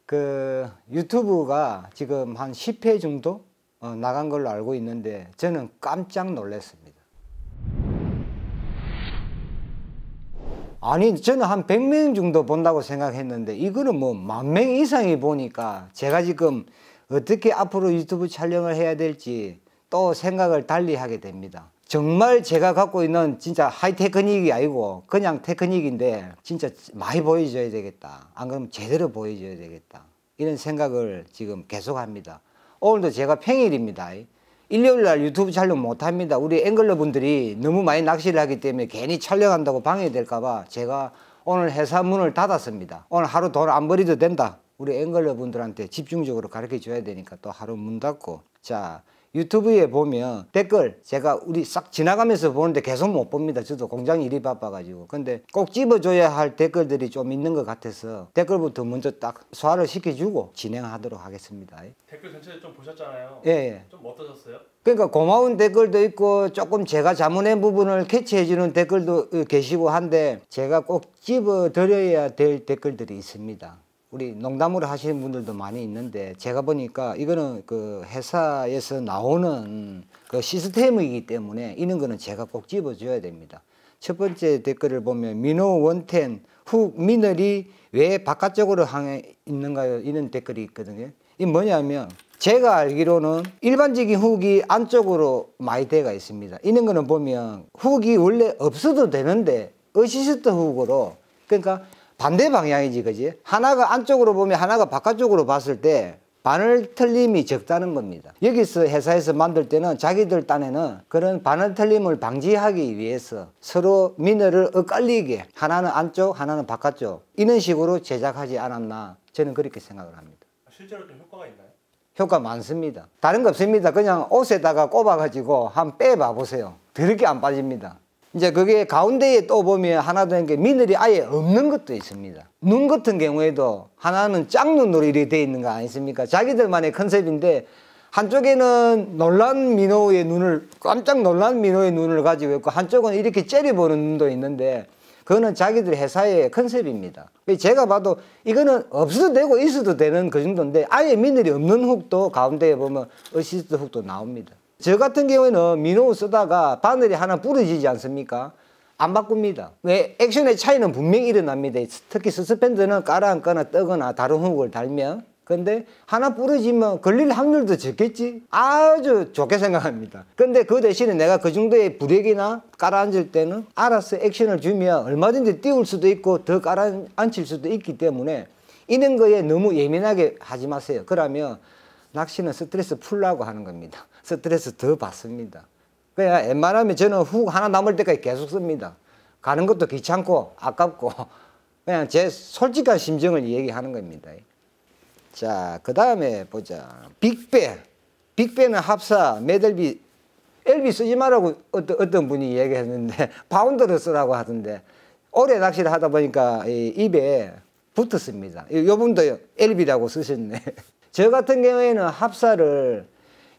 그 유튜브가 지금 한 10회 정도 나간 걸로 알고 있는데 저는 깜짝 놀랐습니다. 아니 저는 한 100명 정도 본다고 생각했는데 이거는 뭐 10,000명 이상이 보니까 제가 지금 어떻게 앞으로 유튜브 촬영을 해야 될지 또 생각을 달리 하게 됩니다. 정말 제가 갖고 있는 진짜 하이 테크닉이 아니고 그냥 테크닉인데 진짜 많이 보여줘야 되겠다. 안 그러면 제대로 보여줘야 되겠다. 이런 생각을 지금 계속 합니다. 오늘도 제가 평일입니다. 일요일날 유튜브 촬영 못합니다. 우리 앵글러 분들이 너무 많이 낚시를 하기 때문에 괜히 촬영한다고 방해될까봐 제가 오늘 회사 문을 닫았습니다. 오늘 하루 돈 안 버려도 된다. 우리 앵글러 분들한테 집중적으로 가르쳐 줘야 되니까 또 하루 문 닫고. 자, 유튜브에 보면 댓글 제가 우리 싹 지나가면서 보는데 계속 못 봅니다. 저도 공장 일이 바빠가지고. 근데 꼭 집어줘야 할 댓글들이 좀 있는 것 같아서 댓글부터 먼저 딱 소화를 시켜주고 진행하도록 하겠습니다. 댓글 전체 좀 보셨잖아요. 예. 좀 어떠셨어요? 그러니까 고마운 댓글도 있고 조금 제가 잘못한 부분을 캐치해주는 댓글도 계시고 한데 제가 꼭 집어드려야 될 댓글들이 있습니다. 우리 농담으로 하시는 분들도 많이 있는데 제가 보니까 이거는 그 회사에서 나오는 그 시스템이기 때문에 이런 거는 제가 꼭 집어줘야 됩니다. 첫 번째 댓글을 보면 민호 원텐 훅 미늘이 왜 바깥쪽으로 향해 있는가요? 이런 댓글이 있거든요. 이 뭐냐면 제가 알기로는 일반적인 훅이 안쪽으로 많이 되어 있습니다. 이런 거는 보면 훅이 원래 없어도 되는데 어시스트 훅으로 그러니까 반대 방향이지, 그지? 하나가 안쪽으로 보면 하나가 바깥쪽으로 봤을 때 바늘 틀림이 적다는 겁니다. 여기서 회사에서 만들 때는 자기들 딴에는 그런 바늘 틀림을 방지하기 위해서 서로 미너를 엇갈리게 하나는 안쪽, 하나는 바깥쪽 이런 식으로 제작하지 않았나 저는 그렇게 생각을 합니다. 실제로 좀 효과가 있나요? 효과 많습니다. 다른 거 없습니다. 그냥 옷에다가 꼽아가지고 한번 빼봐 보세요. 더럽게 안 빠집니다. 이제 그게 가운데에 또 보면 하나 더 있는 게 미늘이 아예 없는 것도 있습니다. 눈 같은 경우에도 하나는 짝눈으로 이렇게 되어 있는 거 아니십니까? 자기들만의 컨셉인데 한쪽에는 놀란 민호의 눈을 깜짝 놀란 민호의 눈을 가지고 있고 한쪽은 이렇게 째려보는 눈도 있는데 그거는 자기들 회사의 컨셉입니다. 제가 봐도 이거는 없어도 되고 있어도 되는 그 정도인데 아예 미늘이 없는 훅도 가운데에 보면 어시스트 훅도 나옵니다. 저 같은 경우에는 민호 쓰다가 바늘이 하나 부러지지 않습니까? 안 바꿉니다. 왜? 액션의 차이는 분명히 일어납니다. 특히 서스펜드는 깔아앉거나 뜨거나 다른 훅을 달면. 근데 하나 부러지면 걸릴 확률도 적겠지? 아주 좋게 생각합니다. 근데 그 대신에 내가 그 정도의 브레이크나 깔아앉을 때는 알아서 액션을 주면 얼마든지 띄울 수도 있고 더 깔아앉힐 수도 있기 때문에 이런 거에 너무 예민하게 하지 마세요. 그러면 낚시는 스트레스 풀라고 하는 겁니다. 스트레스 더 받습니다. 그냥 웬만하면 저는 훅 하나 남을 때까지 계속 씁니다. 가는 것도 귀찮고 아깝고 그냥 제 솔직한 심정을 얘기하는 겁니다. 자, 그 다음에 보자. 빅배. 빅배는 합사, 메들비, LB 쓰지 말라고 어떤 분이 얘기했는데 파운드를 쓰라고 하던데 오래 낚시를 하다 보니까 입에 붙었습니다. 요 분도 LB라고 쓰셨네. 저 같은 경우에는 합사를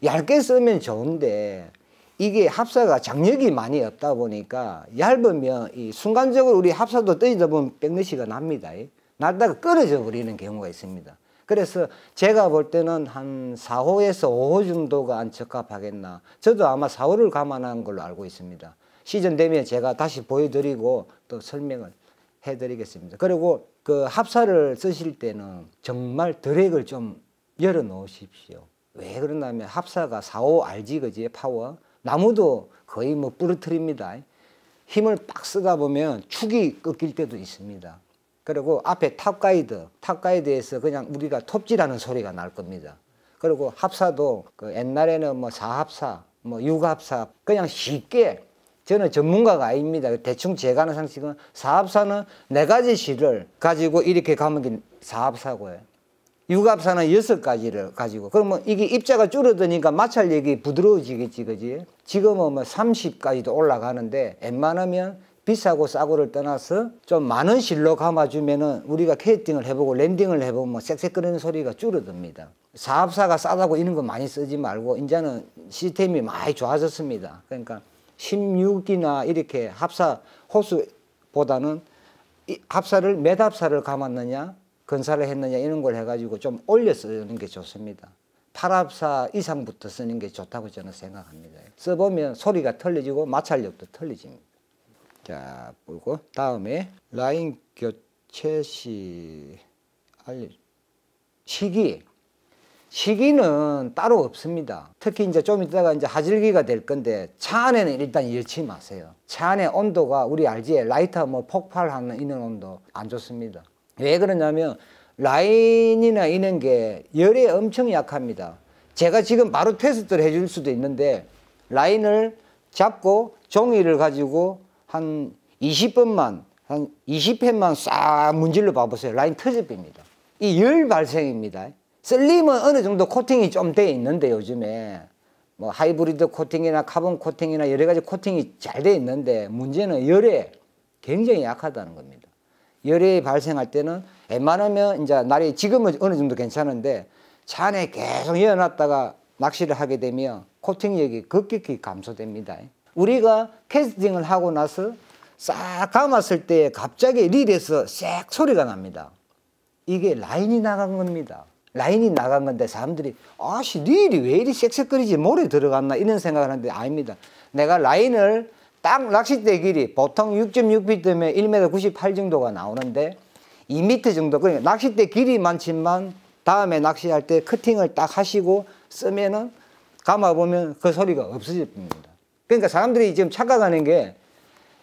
얇게 쓰면 좋은데 이게 합사가 장력이 많이 없다 보니까 얇으면 이 순간적으로 우리 합사도 떠지다 보면 백러시가 납니다. 날다가 끊어져 버리는 경우가 있습니다. 그래서 제가 볼 때는 한 4호에서 5호 정도가 안 적합하겠나. 저도 아마 4호를 감안한 걸로 알고 있습니다. 시즌 되면 제가 다시 보여드리고 또 설명을 해드리겠습니다. 그리고 그 합사를 쓰실 때는 정말 드랙을 좀 열어 놓으십시오. 왜 그러냐면 합사가 4호 알지 그지 파워 나무도 거의 뭐 부러뜨립니다. 힘을 빡 쓰다 보면 축이 꺾일 때도 있습니다. 그리고 앞에 탑가이드에서 그냥 우리가 톱질하는 소리가 날 겁니다. 그리고 합사도 그 옛날에는 뭐 4합사 뭐 6합사 그냥 쉽게 저는 전문가가 아닙니다. 대충 제가 하는 상식은 4합사는 4가지 실을 가지고 이렇게 가면 게 4합사고요. 6합사는 6가지를 가지고 그러면 이게 입자가 줄어드니까 마찰력이 부드러워지겠지 그지? 지금은 뭐 30까지도 올라가는데 웬만하면 비싸고 싸고를 떠나서 좀 많은 실로 감아주면은 우리가 캐스팅을 해보고 랜딩을 해보면 뭐 쌕쌕거리는 소리가 줄어듭니다. 4합사가 싸다고 이런 거 많이 쓰지 말고 이제는 시스템이 많이 좋아졌습니다. 그러니까 16이나 이렇게 합사 호수보다는 이 합사를 몇 합사를 감았느냐 건사를 했느냐 이런 걸 해가지고 좀 올려 쓰는 게 좋습니다. 8합사 이상부터 쓰는 게 좋다고 저는 생각합니다. 써보면 소리가 틀려지고 마찰력도 틀려집니다. 자, 그리고 다음에 라인 교체 시 시기는 따로 없습니다. 특히 이제 좀 이따가 이제 하절기가 될 건데 차 안에는 일단 열지 마세요. 차 안에 온도가 우리 알지? 라이터 뭐 폭발하는 이런 온도 안 좋습니다. 왜 그러냐면 라인이나 이런 게 열에 엄청 약합니다. 제가 지금 바로 테스트를 해줄 수도 있는데 라인을 잡고 종이를 가지고 한 20번만 한 20회만 싹 문질러 봐보세요. 라인 터져버립니다. 이 열 발생입니다. 슬림은 어느 정도 코팅이 좀 돼 있는데 요즘에 뭐 하이브리드 코팅이나 카본 코팅이나 여러 가지 코팅이 잘 돼 있는데 문제는 열에 굉장히 약하다는 겁니다. 열이 발생할 때는 웬만하면 이제 날이 지금은 어느 정도 괜찮은데 차 안에 계속 열어놨다가 낚시를 하게 되면 코팅력이 급격히 감소됩니다. 우리가 캐스팅을 하고 나서 싹 감았을 때 갑자기 릴에서 쌕 소리가 납니다. 이게 라인이 나간 겁니다. 라인이 나간 건데 사람들이 아씨 릴이 왜 이리 쌕쌕거리지 모래 들어갔나 이런 생각을 하는데 아닙니다. 내가 라인을 딱 낚싯대 길이 보통 6.6피트면 1m 98 정도가 나오는데 2m 정도 그러니까 낚싯대 길이만치만 다음에 낚시할 때 커팅을 딱 하시고 쓰면은 감아보면 그 소리가 없어집니다. 그러니까 사람들이 지금 착각하는 게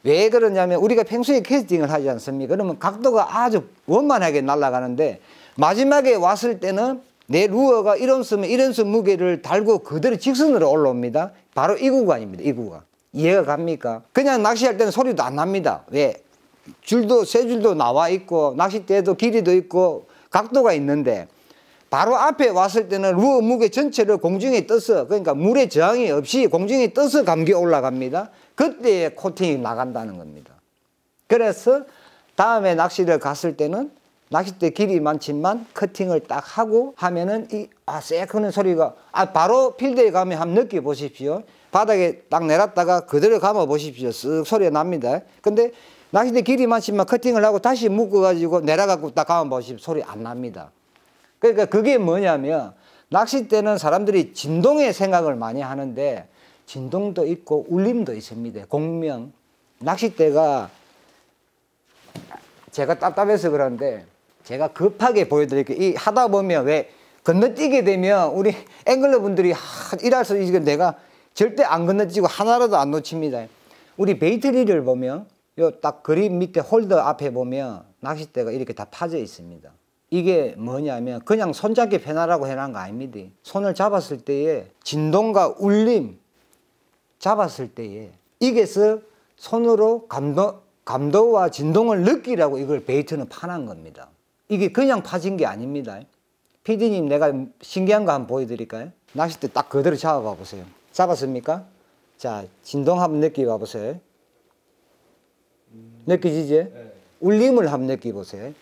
왜 그러냐면 우리가 평소에 캐스팅을 하지 않습니까? 그러면 각도가 아주 원만하게 날아가는데 마지막에 왔을 때는 내 루어가 이런 쓰면 이런 수 무게를 달고 그대로 직선으로 올라옵니다. 바로 이 구간입니다. 이 구간. 이해가 갑니까? 그냥 낚시할 때는 소리도 안 납니다. 왜? 줄도 세 줄도 나와 있고 낚싯대도 길이도 있고 각도가 있는데 바로 앞에 왔을 때는 루어 무게 전체를 공중에 떠서 그러니까 물에 저항이 없이 공중에 떠서 감겨 올라갑니다. 그때 코팅이 나간다는 겁니다. 그래서 다음에 낚시를 갔을 때는 낚싯대 길이만치만 커팅을 딱 하고 하면은 쎄 하는 소리가 바로 필드에 가면 한번 느껴보십시오. 바닥에 딱 내놨다가 그대로 감아 보십시오. 쓱 소리가 납니다. 근데 낚싯대 길이만치만 커팅을 하고 다시 묶어가지고 내려갖고 딱 감아 보십시오. 소리 안 납니다. 그러니까 그게 뭐냐면 낚싯대는 사람들이 진동의 생각을 많이 하는데 진동도 있고 울림도 있습니다. 공명. 낚싯대가 제가 답답해서 그러는데 제가 급하게 보여드릴게요. 이 하다 보면 왜 건너뛰게 되면 우리 앵글러 분들이 일할 이거 내가 절대 안 건너뛰고 하나라도 안 놓칩니다. 우리 베이트리를 보면 요 딱 그립 밑에 홀더 앞에 보면 낚싯대가 이렇게 다 파져 있습니다. 이게 뭐냐면 그냥 손잡기 편하라고 해놓은 거 아닙니다. 손을 잡았을 때에 진동과 울림 잡았을 때에 이게서 손으로 감도와 진동을 느끼라고 이걸 베이트는 파는 겁니다. 이게 그냥 파진 게 아닙니다. PD님 내가 신기한 거 한번 보여드릴까요? 낚싯대 딱 그대로 잡아봐 보세요. 잡았습니까? 자, 진동 한번 느껴봐 보세요. 느끼시지? 네. 울림을 한번 느껴보세요.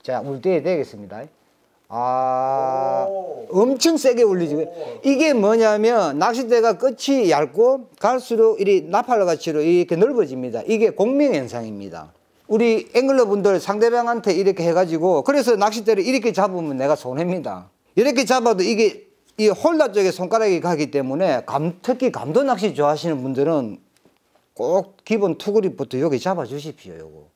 자, 울때에 되겠습니다. 엄청 세게 울리죠. 이게 뭐냐면 낚싯대가 끝이 얇고 갈수록 이리 나팔같이로 이렇게 넓어집니다. 이게 공명 현상입니다. 우리 앵글러 분들 상대방한테 이렇게 해가지고 그래서 낚싯대를 이렇게 잡으면 내가 손해입니다. 이렇게 잡아도 이게 이 홀더 쪽에 손가락이 가기 때문에 특히 감도 낚시 좋아하시는 분들은 꼭 기본 투그립부터 여기 잡아 주십시오. 요거.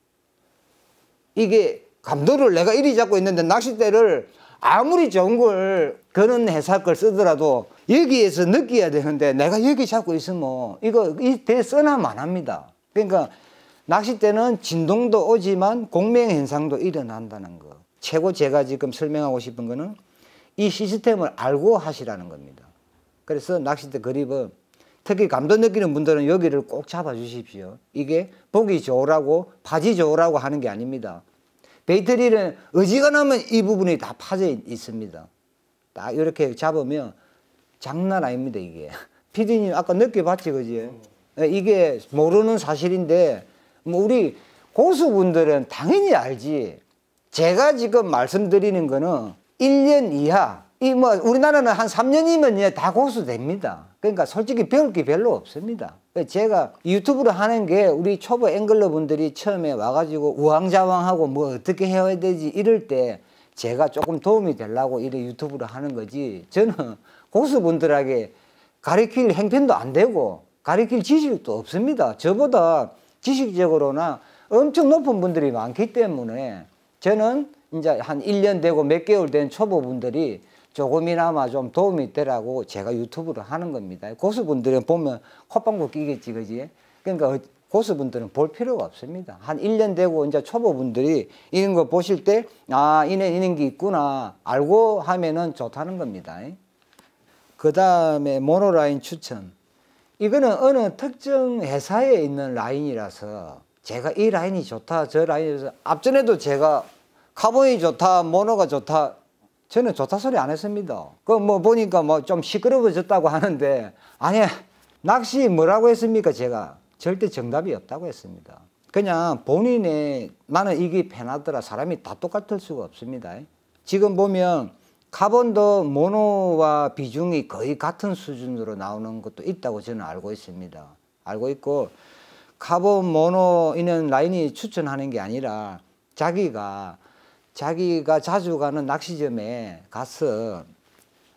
이게 감도를 내가 이리 잡고 있는데 낚싯대를 아무리 좋은 걸 그런 회사 걸 쓰더라도 여기에서 느껴야 되는데 내가 여기 잡고 있으면 이거 대써나면 안 합니다. 그러니까 낚싯대는 진동도 오지만 공명 현상도 일어난다는 거. 최고 제가 지금 설명하고 싶은 거는 이 시스템을 알고 하시라는 겁니다. 그래서 낚싯대 그립은 특히 감도 느끼는 분들은 여기를 꼭 잡아 주십시오. 이게 보기 좋으라고 파지 좋으라고 하는 게 아닙니다. 베이트릴은 어지간하면 이 부분이 다 파져 있습니다. 딱 이렇게 잡으면 장난 아닙니다, 이게. PD님 아까 느껴봤지, 그지? 이게 모르는 사실인데, 뭐 우리 고수분들은 당연히 알지. 제가 지금 말씀드리는 거는 1년 이하, 우리나라는 한 3년이면 다 고수 됩니다. 그러니까 솔직히 배울 게 별로 없습니다. 제가 유튜브를 하는 게 우리 초보 앵글러 분들이 처음에 와가지고 우왕좌왕하고 뭐 어떻게 해야 되지 이럴 때 제가 조금 도움이 되려고 이래 유튜브를 하는 거지, 저는 고수분들에게 가르칠 행편도 안 되고 가르칠 지식도 없습니다. 저보다 지식적으로나 엄청 높은 분들이 많기 때문에 저는 이제 한 1년 되고 몇 개월 된 초보분들이 조금이나마 좀 도움이 되라고 제가 유튜브를 하는 겁니다. 고수분들은 보면 콧방구 끼겠지, 그지? 그러니까 고수분들은 볼 필요가 없습니다. 한 1년 되고 이제 초보분들이 이런 거 보실 때, 아, 이런 게 있구나 알고 하면은 좋다는 겁니다. 그 다음에 모노라인 추천. 이거는 어느 특정 회사에 있는 라인이라서 제가 이 라인이 좋다, 저 라인에서 앞전에도 제가 카본이 좋다, 모노가 좋다, 저는 좋다 소리 안 했습니다. 그 뭐 보니까 뭐 좀 시끄러워졌다고 하는데, 아니, 낚시 뭐라고 했습니까? 제가 절대 정답이 없다고 했습니다. 그냥 본인의 나는 이게 편하더라, 사람이 다 똑같을 수가 없습니다. 지금 보면 카본도 모노와 비중이 거의 같은 수준으로 나오는 것도 있다고 저는 알고 있습니다. 알고 있고, 카본 모노 이런 라인이 추천하는 게 아니라 자기가 자주 가는 낚시점에 가서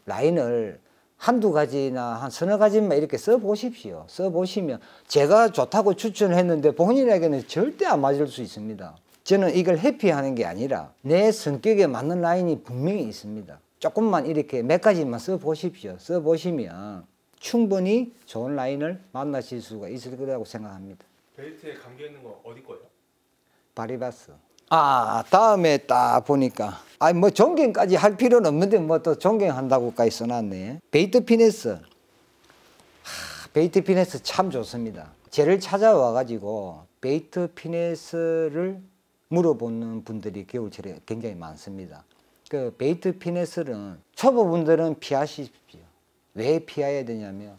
라인을 한두 가지나 한 서너 가지만 이렇게 써보십시오. 써보시면 제가 좋다고 추천했는데 본인에게는 절대 안 맞을 수 있습니다. 저는 이걸 회피하는 게 아니라 내 성격에 맞는 라인이 분명히 있습니다. 조금만 이렇게 몇 가지만 써보십시오. 써보시면 충분히 좋은 라인을 만나실 수가 있을 거라고 생각합니다. 베이트에 감겨 있는 거 어디 거예요? 바리바스. 아, 다음에 딱 보니까, 아니 뭐 존경까지 할 필요는 없는데 뭐 또 존경한다고까지 써놨네. 베이트 피네스. 베이트 피네스 참 좋습니다. 저를 찾아와 가지고 베이트 피네스를 물어보는 분들이 겨울철에 굉장히 많습니다. 그 베이트 피네스는 초보분들은 피하십시오. 왜 피해야 되냐면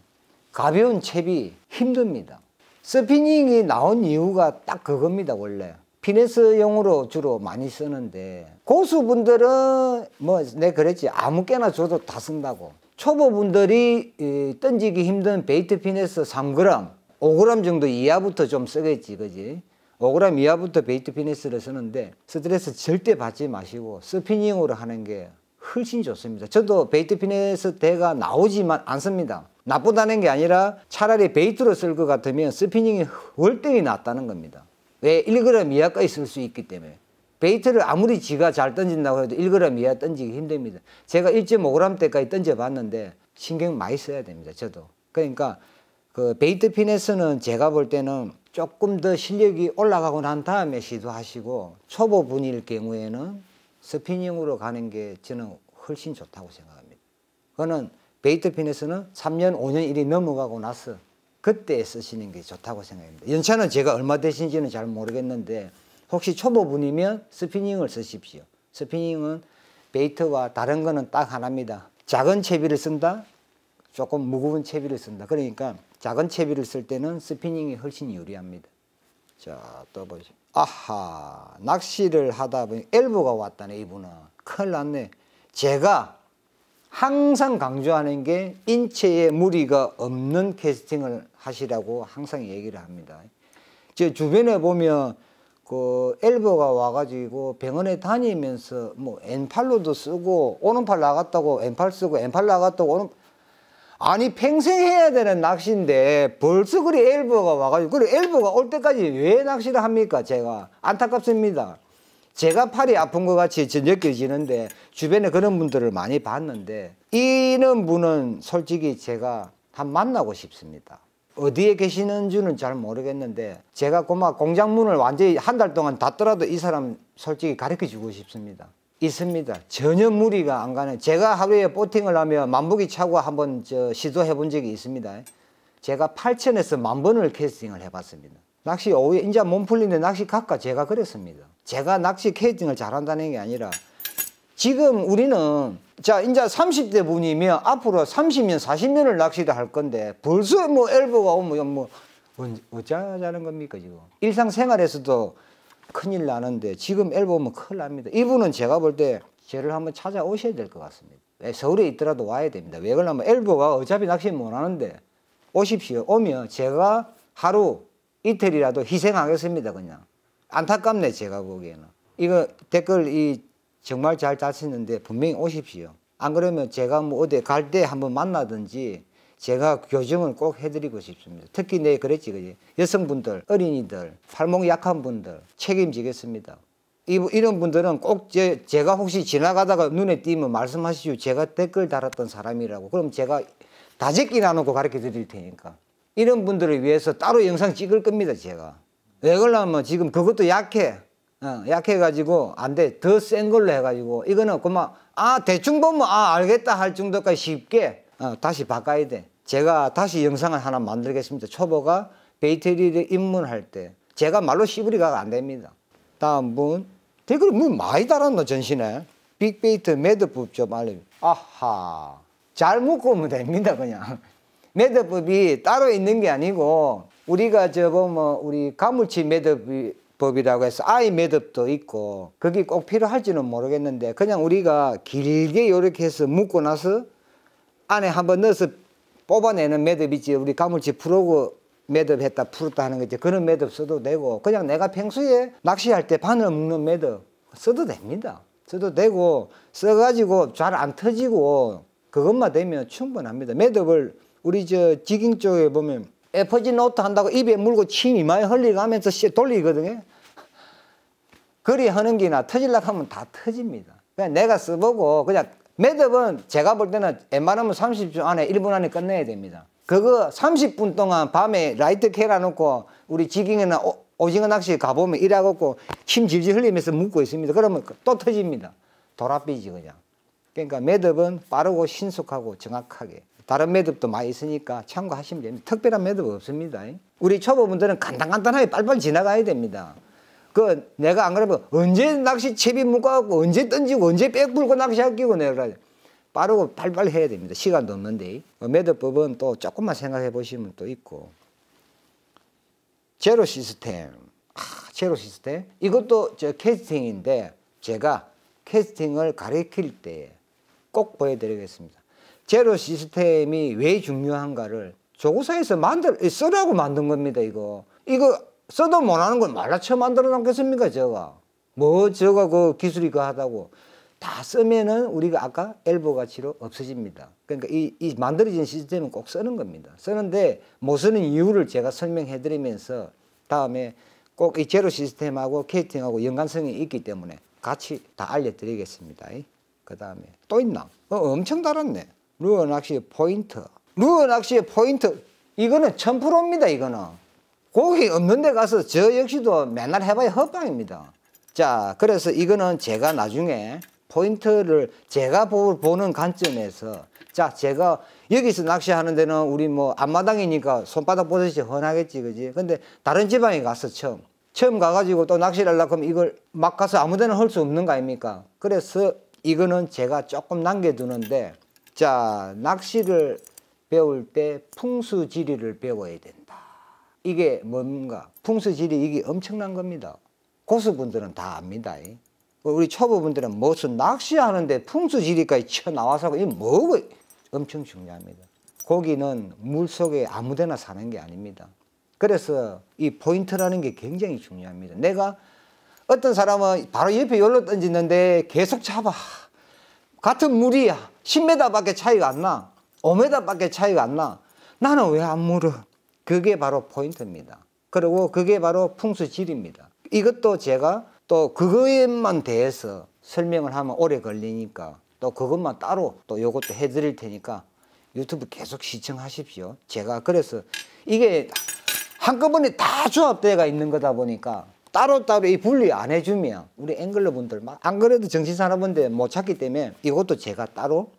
가벼운 채비 힘듭니다. 스피닝이 나온 이유가 딱 그겁니다. 원래 피네스용으로 주로 많이 쓰는데, 고수분들은 뭐 내가 그랬지, 아무 깨나 줘도 다 쓴다고. 초보분들이 던지기 힘든 베이트 피네스 3g, 5g 정도 이하부터 좀 쓰겠지, 그지? 5g 이하부터 베이트 피네스를 쓰는데 스트레스 절대 받지 마시고 스피닝으로 하는 게 훨씬 좋습니다. 저도 베이트 피네스 대가 나오지만 안 씁니다. 나쁘다는 게 아니라 차라리 베이트로 쓸 것 같으면 스피닝이 월등히 낫다는 겁니다. 왜? 1g 이하까지 쓸 수 있기 때문에. 베이트를 아무리 지가 잘 던진다고 해도 1g 이하 던지기 힘듭니다. 제가 1.5g 대까지 던져봤는데 신경 많이 써야 됩니다. 저도. 그러니까 그 베이트 피네스는 제가 볼 때는 조금 더 실력이 올라가고 난 다음에 시도하시고, 초보분일 경우에는 스피닝으로 가는 게 저는 훨씬 좋다고 생각합니다. 그거는 베이트 피네스는 3년, 5년 일이 넘어가고 나서 그때 쓰시는 게 좋다고 생각합니다. 연차는 제가 얼마 되신지는 잘 모르겠는데 혹시 초보분이면 스피닝을 쓰십시오. 스피닝은 베이트와 다른 거는 딱 하나입니다. 작은 채비를 쓴다, 조금 무거운 채비를 쓴다. 그러니까 작은 채비를 쓸 때는 스피닝이 훨씬 유리합니다. 자, 또 보시죠. 아하, 낚시를 하다 보니 엘보가 왔다네. 이분은 큰일 났네. 제가 항상 강조하는 게 인체에 무리가 없는 캐스팅을 하시라고 항상 얘기를 합니다. 제 주변에 보면 그 엘보가 와가지고 병원에 다니면서 뭐 N8로도 쓰고, 오는 팔 나갔다고 N8 쓰고, N8 나갔다고 오는, 아니 평생 해야 되는 낚시인데 벌써 그리 엘보가 와가지고, 그래 엘보가 올 때까지 왜 낚시를 합니까? 제가 안타깝습니다. 제가 팔이 아픈 것 같이 느껴지는데 주변에 그런 분들을 많이 봤는데, 이런 분은 솔직히 제가 한 만나고 싶습니다. 어디에 계시는지는 잘 모르겠는데 제가 고마 공장문을 완전히 한 달 동안 닫더라도 이 사람 솔직히 가르쳐 주고 싶습니다. 있습니다. 전혀 무리가 안 가는. 제가 하루에 보팅을 하면 만보기 차고 한번 시도해 본 적이 있습니다. 제가 8,000에서 10,000번을 캐스팅을 해봤습니다. 낚시 오후에 이제 몸 풀리는데 낚시 갈까? 제가 그랬습니다. 제가 낚시 캐스팅을 잘한다는 게 아니라, 지금 우리는 자 이제 30대 분이면 앞으로 30년 40년을 낚시를 할 건데 벌써 뭐 엘보가 오면 뭐 어쩌자는 겁니까? 지금 일상생활에서도 큰일 나는데 지금 엘보 오면 큰일 납니다. 이분은 제가 볼 때 저를 한번 찾아오셔야 될 것 같습니다. 서울에 있더라도 와야 됩니다. 왜 그러냐면 엘보가 어차피 낚시 못 하는데 오십시오. 오면 제가 하루 이틀이라도 희생하겠습니다. 그냥 안타깝네. 제가 보기에는 이거 댓글 이 정말 잘 짜시는데 분명히 오십시오. 안 그러면 제가 뭐 어디 갈 때 한번 만나든지 제가 교정을 꼭 해드리고 싶습니다. 특히 내 그랬지, 그지? 여성분들, 어린이들, 팔목 약한 분들 책임지겠습니다. 이런 분들은 꼭 제가 혹시 지나가다가 눈에 띄면 말씀하시죠. 제가 댓글 달았던 사람이라고. 그럼 제가 다짓기 나누고 가르쳐 드릴 테니까. 이런 분들을 위해서 따로 영상 찍을 겁니다, 제가. 왜 그러냐면 지금 그것도 약해. 약해가지고 안 돼. 더 센 걸로 해가지고 이거는 그만 대충 보면 알겠다 할 정도까지 쉽게 다시 바꿔야 돼. 제가 다시 영상을 하나 만들겠습니다. 초보가 베이터리를 입문할 때 제가 말로 시부리가 안 됩니다. 다음 분 댓글 뭐 많이 달았노 전신에. 빅베이터 매듭법 좀 알려. 아하, 잘 묶으면 됩니다. 그냥 매듭법이 따로 있는 게 아니고 우리가 우리 가물치 매듭법이라고 해서 아이 매듭도 있고 그게 꼭 필요할지는 모르겠는데 그냥 우리가 길게 이렇게 해서 묶고 나서 안에 한번 넣어서 뽑아내는 매듭 있지. 우리 가물치 프로그 매듭 했다 풀었다 하는 거 있지. 그런 매듭 써도 되고 그냥 내가 평소에 낚시할 때 바늘 묶는 매듭 써도 됩니다. 써도 되고 써가지고 잘 안 터지고 그것만 되면 충분합니다. 매듭을 우리 지깅 쪽에 보면 에퍼지 노트 한다고 입에 물고 침 이마에 흘리가면서 돌리거든요. 그리 하는 게나 터질라고 하면 다 터집니다. 그냥 내가 써보고 그냥 매듭은 제가 볼 때는 웬만하면 30분 안에 1분 안에 끝내야 됩니다. 그거 30분 동안 밤에 라이트 켜라 놓고 우리 지깅이나 오징어 낚시 가보면 이래갖고 침 질질 흘리면서 묶고 있습니다. 그러면 또 터집니다. 돌아삐지 그냥. 그러니까 매듭은 빠르고 신속하고 정확하게. 다른 매듭도 많이 있으니까 참고하시면 됩니다. 특별한 매듭 없습니다. 우리 초보분들은 간단하게 빨리빨리 지나가야 됩니다. 내가 안 그러면 언제 낚시 채비 묶어갖고 언제 던지고 언제 백 불고 낚시할 끼고 내가 빠르고 빨리빨리 해야 됩니다. 시간도 없는데. 매듭법은 또 조금만 생각해 보시면 또 있고. 제로 시스템. 제로 시스템. 이것도 캐스팅인데 제가 캐스팅을 가르칠 때 꼭 보여드리겠습니다. 제로 시스템이 왜 중요한가를 조구사에서 쓰라고 만든 겁니다. 이거 써도 못하는 걸 말라쳐 만들어 놓겠습니까? 저거 그 기술이 하다고 다 쓰면은 우리가 아까 엘보 가치로 없어집니다. 그러니까 이 만들어진 시스템은 꼭 쓰는 겁니다. 쓰는데 못 쓰는 이유를 제가 설명해 드리면서 다음에 꼭 이 제로 시스템하고 캐스팅하고 연관성이 있기 때문에 같이 다 알려드리겠습니다. 그 다음에 또 있나? 엄청 달았네. 루어 낚시의 포인트. 루어 낚시의 포인트. 이거는 1000%입니다. 이거는. 고기 없는 데 가서 저 역시도 맨날 해봐야 헛방입니다. 자, 그래서 이거는 제가 나중에 포인트를 제가 보는 관점에서 자, 제가 여기서 낚시하는 데는 우리 앞마당이니까 손바닥 보듯이 훤하겠지, 그지? 근데 다른 지방에 가서 처음 가가지고 또 낚시를 하려고 하면 이걸 막 가서 아무 데나 할 수 없는 거 아닙니까? 그래서 이거는 제가 조금 남겨두는데 자, 낚시를 배울 때 풍수지리를 배워야 된다. 이게 뭔가? 풍수지리 이게 엄청난 겁니다. 고수분들은 다 압니다. 우리 초보분들은 무슨 낚시하는데 풍수지리까지 쳐나와서 이게 뭐고? 엄청 중요합니다. 고기는 물속에 아무데나 사는 게 아닙니다. 그래서 이 포인트라는 게 굉장히 중요합니다. 내가 어떤 사람은 바로 옆에 열로 던지는데 계속 잡아. 같은 물이야. 10m 밖에 차이가 안 나. 5m 밖에 차이가 안 나. 나는 왜 안 물어? 그게 바로 포인트입니다. 그리고 그게 바로 풍수지리입니다. 이것도 제가 또 그거에만 대해서 설명을 하면 오래 걸리니까 또 그것만 따로 또 요것도 해드릴 테니까 유튜브 계속 시청하십시오. 제가 그래서 이게 한꺼번에 다 조합되어 있는 거다 보니까 따로따로 이 분리 안 해주면 우리 앵글러 분들 안 그래도 정신사나분들 못 찾기 때문에 이것도 제가 따로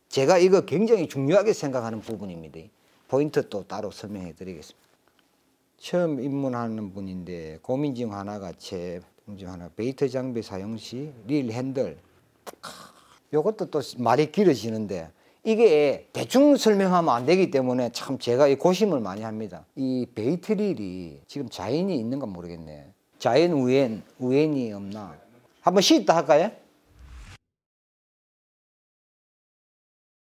제가 이거 굉장히 중요하게 생각하는 부분입니다. 포인트 또 따로 설명해 드리겠습니다. 처음 입문하는 분인데 고민 중 하나가 베이터 장비 사용 시 릴 핸들. 이것도 또 말이 길어지는데 이게 대충 설명하면 안 되기 때문에 참 제가 이 고심을 많이 합니다. 이 베이트 릴이 지금 자연이 있는가 모르겠네. 자연 우엔이 없나? 한번 시다 할까요?